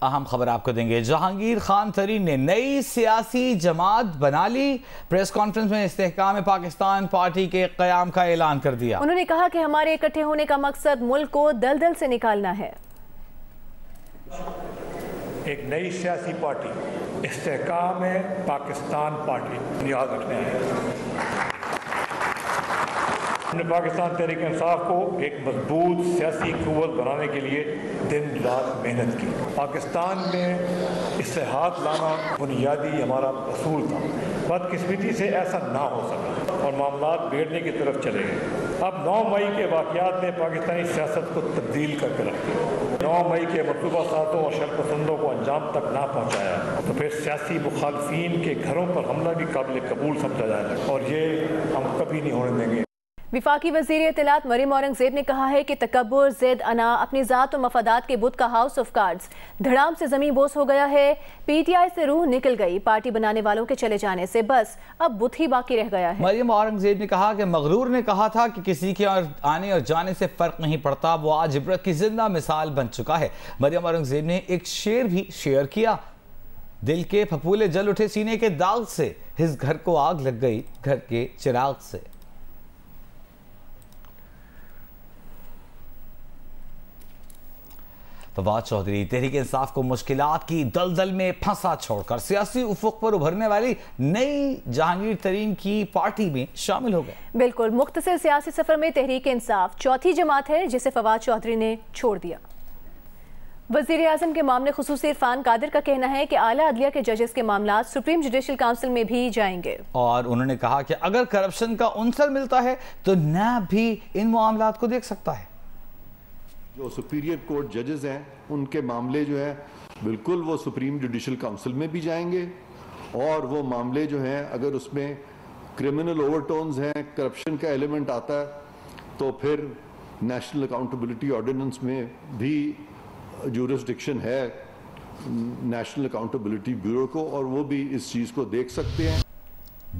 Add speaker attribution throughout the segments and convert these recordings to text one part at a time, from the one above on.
Speaker 1: اہم خبر آپ کو دیں گے۔ جہانگیر خان ترین نے نئی سیاسی جماعت بنا لی۔ پریس کانفرنس میں استحکام پاکستان پارٹی کے قیام کا اعلان کر دیا۔
Speaker 2: انہوں نے کہا کہ ہمارے اکٹھے ہونے کا مقصد ملک کو دلدل سے نکالنا ہے۔
Speaker 3: ایک نئی سیاسی پارٹی استحکام پاکستان پارٹی یاد رکھنا ہے۔ ہم نے پاکستان تحریک انصاف کو ایک مضبوط سیاسی قوت بنانے کے لیے دن رات محنت کی۔ پاکستان میں اصلاحات لانا بنیادی ہمارا اصول تھا۔ بدقسمتی سے ایسا نہ ہو سکا اور معاملات بگڑنے کی طرف چلے گئے۔ اب 9 مئی کے واقعات نے پاکستانی سیاست کو تبدیل کر کے رکھ دیا۔ 9 مئی کے مطلوبہ ساتھوں اور شرپسندوں کو انجام تک نہ پہنچایا تو پھر سیاسی مخالفین کے گھروں پر حملہ بھی قابل قبول سمجھا جائے گا اور یہ ہم کبھی نہیں ہونے دیں گے۔
Speaker 2: وفاقی وزیر اطلاعات مریم اورنگزیب نے کہا ہے کہ تکبر، ضد، انا اپنی ذات و مفادات کے بت کا ہاؤس آف کارڈز دھڑام سے زمین بوس ہو گیا ہے۔ پی ٹی آئی سے روح نکل گئی۔ پارٹی بنانے والوں کے چلے جانے سے بس اب بت ہی باقی رہ گیا ہے۔
Speaker 1: مریم اورنگزیب نے کہا کہ مغرور نے کہا تھا کہ کسی کے آنے اور جانے سے فرق نہیں پڑتا، وہ آج عبرت کی زندہ مثال بن چکا ہے۔ مریم اورنگزیب نے ایک شعر بھی شیئر کیا۔ دل کے پھپھولے جل اٹھے سینے کے داغ سے، اس گھر کو آگ لگ گئی گھر کے چراغ سے۔ فواد چودھری تحریک انصاف کو مشکلات کی دلدل میں پھنسا چھوڑ کر سیاسی افق پر ابھرنے والی نئی جہانگیر ترین کی پارٹی میں شامل ہو گئے۔
Speaker 2: بالکل، مختصر سیاسی سفر میں تحریک انصاف چوتھی جماعت ہے جسے فواد چودھری نے چھوڑ دیا۔ وزیر اعظم کے معاملے خصوصی عرفان قادر کا کہنا ہے کہ اعلیٰ عدلیہ کے ججز کے معاملات سپریم جوڈیشل کونسل میں بھی جائیں گے،
Speaker 1: اور انہوں نے کہا کہ اگر کرپشن کا عنصر ملتا ہے تو نیب بھی ان معاملات کو دیکھ سکتا ہے۔
Speaker 4: جو سپیریئر کورٹ ججز ہیں ان کے معاملے جو ہیں بالکل وہ سپریم جوڈیشل کونسل میں بھی جائیں گے، اور وہ معاملے جو ہیں اگر اس میں کرمنل اوور ٹونز ہیں، کرپشن کا ایلیمنٹ آتا ہے تو پھر نیشنل اکاؤنٹیبلٹی آرڈیننس میں بھی جورسڈکشن ہے نیشنل اکاؤنٹیبلٹی بیورو کو، اور وہ بھی اس چیز کو دیکھ سکتے ہیں۔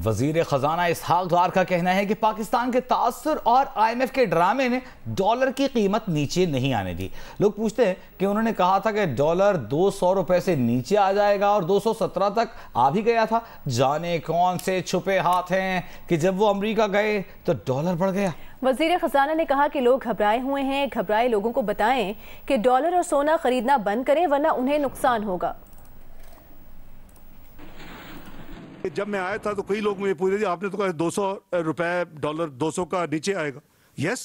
Speaker 1: وزیر خزانہ اسحاق ڈار کا کہنا ہے کہ پاکستان کے تاثر اور آئی ایم ایف کے ڈرامے نے ڈالر کی قیمت نیچے نہیں آنے دی۔ لوگ پوچھتے ہیں کہ انہوں نے کہا تھا کہ ڈالر 200 روپے سے نیچے آ جائے گا اور 217 تک آ بھی گیا تھا۔ جانے کون سے چھپے ہاتھ ہیں کہ جب وہ امریکہ گئے تو ڈالر بڑھ گیا۔
Speaker 2: وزیر خزانہ نے کہا کہ لوگ گھبرائے ہوئے ہیں، گھبرائے لوگوں کو بتائیں کہ ڈالر اور سونا خریدنا بند کریں ورنہ انہیں نقصان ہوگا۔
Speaker 5: جب میں آیا تھا تو کئی لوگ مجھے پوچھ رہے تھے آپ نے تو کہا 200 روپے ڈالر 200 کا نیچے آئے گا۔ یس،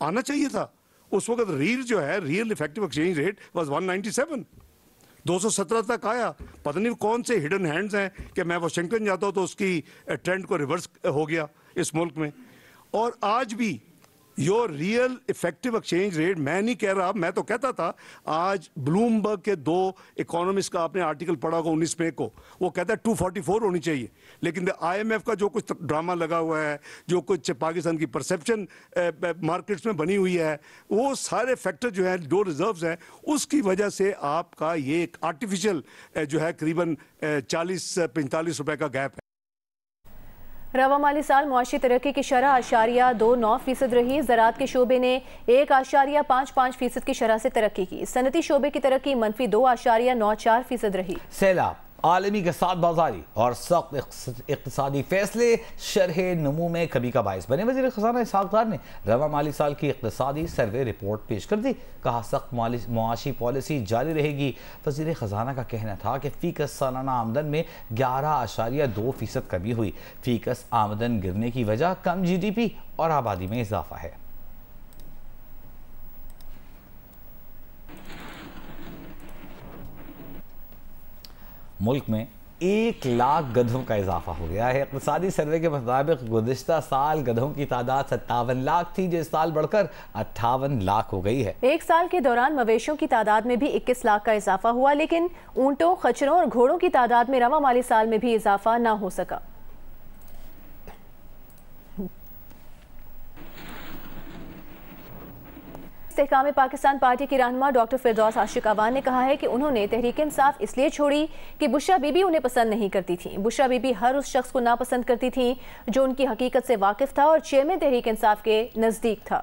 Speaker 5: آنا چاہیے تھا۔ اس وقت ریل جو ہے real effective exchange rate was 197، 217 تک آیا۔ پتہ نہیں کون سے ہڈن ہینڈز ہیں کہ میں واشنگٹن جاتا ہوں تو اس کی ٹرینڈ کو ریورس ہو گیا اس ملک میں۔ اور آج بھی your real effective exchange rate, میں نہیں کہہ رہا، میں تو کہتا تھا، آج بلومبرگ کے 2 اکانومسٹ کا آپ نے آرٹیکل پڑھا ہوگا 19 مئی کو، وہ کہتا ہے 244 ہونی چاہیے، لیکن آئی ایم ایف کا جو کچھ ڈرامہ لگا ہوا ہے، جو کچھ پاکستان کی پرسیپشن مارکیٹس میں بنی ہوئی ہے، وہ سارے فیکٹر جو ہیں، جو ریزروز ہیں، اس کی وجہ سے آپ کا یہ ایک آرٹیفیشل جو ہے قریباً 40-45 روپے کا گیپ ہے۔
Speaker 2: رواں مالی سال معاشی ترقی کی شرح 0.29% رہی۔ زراعت کے شعبے نے 1.55% کی شرح سے ترقی کی۔ صنعتی شعبے کی ترقی -2.94% رہی۔
Speaker 1: سیلاب، عالمی کے ساتھ بازاری اور سخت اقتصادی فیصلے شرح نمو میں کمی کا باعث بنے۔ وزیر خزانہ اسحاق ڈار نے رواں مالی سال کی اقتصادی سروے رپورٹ پیش کر دی۔ کہا سخت معاشی پالیسی جاری رہے گی۔ وزیر خزانہ کا کہنا تھا کہ فی کس سالانہ آمدن میں 11.2% کمی ہوئی۔ فی کس آمدن گرنے کی وجہ کم جی ڈی پی اور آبادی میں اضافہ ہے۔ ملک میں 1 لاکھ گدھوں کا اضافہ ہو گیا ہے۔ اقتصادی سروے کے مطابق گزشتہ سال گدھوں کی تعداد 57 لاکھ تھی، جو اس سال بڑھ کر 58 لاکھ ہو گئی ہے۔
Speaker 2: ایک سال کے دوران مویشیوں کی تعداد میں بھی 21 لاکھ کا اضافہ ہوا، لیکن اونٹوں، خچروں اور گھوڑوں کی تعداد میں رواں مالی سال میں بھی اضافہ نہ ہو سکا۔ استحکام پاکستان پارٹی کی رہنما ڈاکٹر فردوس عاشق اعوان نے کہا ہے کہ انہوں نے تحریک انصاف اس لیے چھوڑی کہ بشرا بی بی انہیں پسند نہیں کرتی تھیں۔ بشرا بی بی ہر اس شخص کو ناپسند کرتی تھیں جو ان کی حقیقت سے واقف تھا اور چیئرمین تحریک انصاف کے نزدیک تھا۔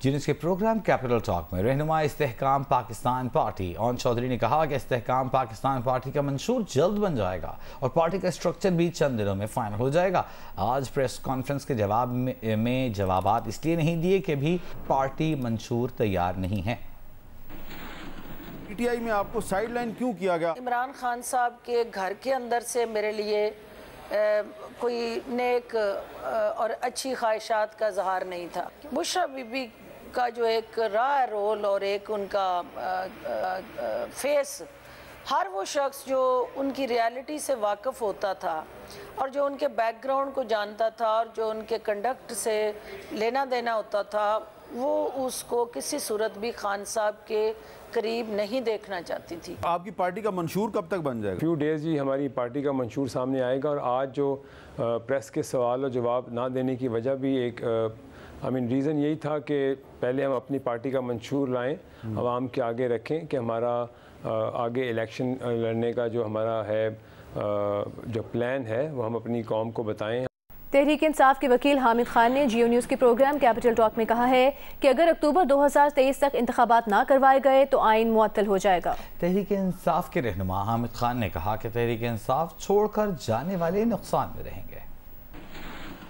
Speaker 1: جنس کے پروگرام کیپٹل ٹاک میں رہنما استحکام پاکستان پارٹی اون چودھری نے کہا کہ استحکام پاکستان پارٹی کا منشور جلد بن جائے گا اور پارٹی کا اسٹرکچر بھی چند دنوں میں فائنل ہو جائے گا۔ آج پریس کانفرنس کے جواب میں جوابات اس لیے نہیں دیے کہ بھی پارٹی منشور تیار نہیں ہے۔
Speaker 6: پی ٹی آئی میں آپ کو سائیڈ لائن کیوں کیا گیا؟
Speaker 7: عمران خان صاحب کے گھر کے اندر سے میرے لیے کوئی نیک اور اچھی خواہشات کا اظہار نہیں تھا۔ بشریٰ بی بی کا جو ایک راہ رول اور ایک ان کا فیس، ہر وہ شخص جو ان کی ریالٹی سے واقف ہوتا تھا اور جو ان کے بیک گراؤنڈ کو جانتا تھا اور جو ان کے کنڈکٹ سے لینا دینا ہوتا تھا، وہ اس کو کسی صورت بھی خان صاحب کے قریب نہیں دیکھنا چاہتی تھی۔
Speaker 6: آپ کی پارٹی کا منشور کب تک بن جائے گا؟
Speaker 8: فیو ڈیز ہی ہماری پارٹی کا منشور سامنے آئے گا، اور آج جو پریس کے سوال و جواب نہ دینے کی وجہ بھی ایک ریزن یہی تھا کہ پہلے ہم اپنی پارٹی کا منشور لائیں، عوام کے آگے رکھیں کہ ہمارا آگے الیکشن لڑنے کا جو ہمارا ہے جو پلان ہے وہ ہم اپنی قوم کو بتائیں۔
Speaker 2: تحریک انصاف کے وکیل حامد خان نے جیو نیوز کے پروگرام کیپٹل ٹاک میں کہا ہے کہ اگر اکتوبر 2023 تک انتخابات نہ کروائے گئے تو آئین معطل ہو جائے گا۔
Speaker 1: تحریک انصاف کے رہنما حامد خان نے کہا کہ تحریک انصاف چھوڑ کر جانے والے نقصان میں رہیں گے۔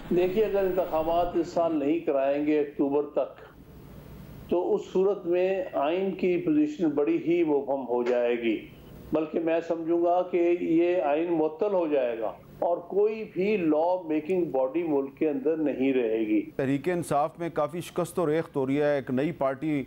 Speaker 9: دیکھیے، اگر انتخابات اس سال نہیں کرائیں گے اکتوبر تک تو اس صورت میں آئین کی پوزیشن بڑی ہی مبہم ہو جائے گی، بلکہ میں سمجھوں گا کہ یہ آئین معطل ہو جائے گا اور کوئی بھی لا میکنگ باڈی ملک کے اندر نہیں رہے گی۔
Speaker 6: تحریک انصاف میں کافی شکست و ریخت ہو رہی ہے، ایک نئی پارٹی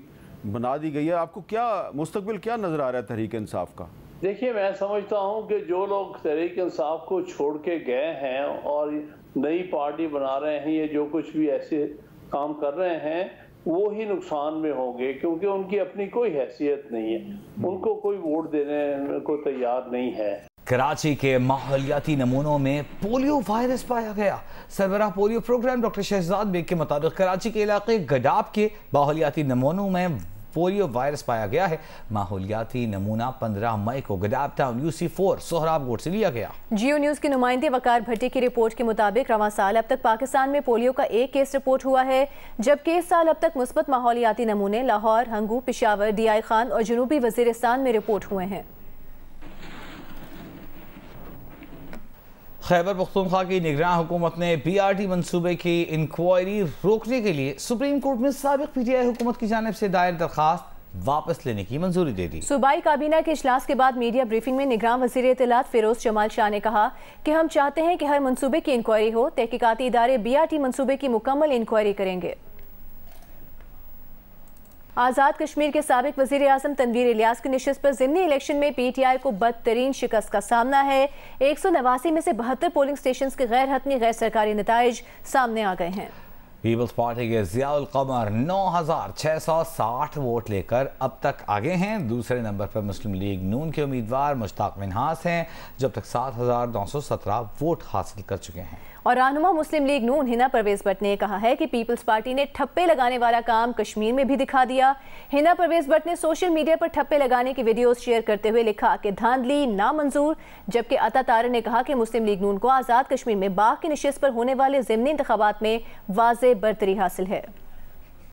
Speaker 6: بنا دی گئی ہے، آپ کو کیا مستقبل کیا نظر آ رہا ہے تحریک انصاف کا؟
Speaker 9: دیکھیے، میں سمجھتا ہوں کہ جو لوگ تحریک انصاف کو چھوڑ کے گئے ہیں اور نئی پارٹی بنا رہے ہیں، یہ جو کچھ بھی ایسے کام کر رہے ہیں، وہ ہی نقصان میں ہوں گے، کیونکہ ان کی اپنی کوئی حیثیت نہیں ہے، ان کو کوئی ووٹ دینے کو تیار نہیں ہے۔
Speaker 1: کراچی کے ماحولیاتی نمونوں میں پولیو وائرس پایا گیا۔ سربراہ polio programme doctor Shahzad Baig کے مطابق کراچی کے علاقے گڈاب کے ماحولیاتی نمونوں میں پولیو وائرس پایا گیا ہے۔ ماحولیاتی نمونہ 15 مئی کو گڈاب ٹاؤن UC4 سہراب گوٹ سے لیا گیا۔
Speaker 2: جیو نیوز کے نمائندے وقار بھٹی کی رپورٹ کے مطابق رواں سال اب تک پاکستان میں پولیو کا 1 کیس رپورٹ ہوا ہے، جبکہ اس سال اب تک مثبت ماحولیاتی نمونے لاہور، ہنگو، پشاور، DI خان اور جنوبی وزیرستان میں رپورٹ ہوئے ہیں۔
Speaker 1: خیبر پختونخوا کی نگراں حکومت نے BRT منصوبے کی انکوائری روکنے کے لیے سپریم کورٹ میں سابق PTI حکومت کی جانب سے دائر درخواست واپس لینے کی منظوری دے دی۔
Speaker 2: صوبائی کابینہ کے اجلاس کے بعد میڈیا بریفنگ میں نگراں وزیر اطلاعات فیروز جمال شاہ نے کہا کہ ہم چاہتے ہیں کہ ہر منصوبے کی انکوائری ہو، تحقیقاتی ادارے BRT منصوبے کی مکمل انکوائری کریں گے۔ آزاد کشمیر کے سابق وزیر اعظم تنویر الیاس کی نشست پر ضمنی الیکشن میں PTI کو بدترین شکست کا سامنا ہے۔ 189 میں سے 72 پولنگ سٹیشنز کے غیر حتمی غیر سرکاری نتائج سامنے آ گئے ہیں۔
Speaker 1: پیپلز پارٹی کے ضیاء القمر 9660 ووٹ لے کر اب تک آگے ہیں۔ دوسرے نمبر پر مسلم لیگ نون کے امیدوار مشتاق منہاس ہیں، جب تک 7917 ووٹ حاصل کر چکے ہیں۔
Speaker 2: اور رہنما مسلم لیگ نون ہنا پرویز بٹ نے کہا ہے کہ پیپلز پارٹی نے ٹھپے لگانے والا کام کشمیر میں بھی دکھا دیا۔ ہنا پرویز بٹ نے سوشل میڈیا پر ٹھپے لگانے کی ویڈیوز شیئر کرتے ہوئے لکھا کہ دھاندلی نامنظور، جبکہ عطا طارق نے کہا کہ مسلم لیگ نون کو آزاد کشمیر میں باغ کی نشست پر ہونے والے ضمنی انتخابات میں واضح برتری حاصل ہے۔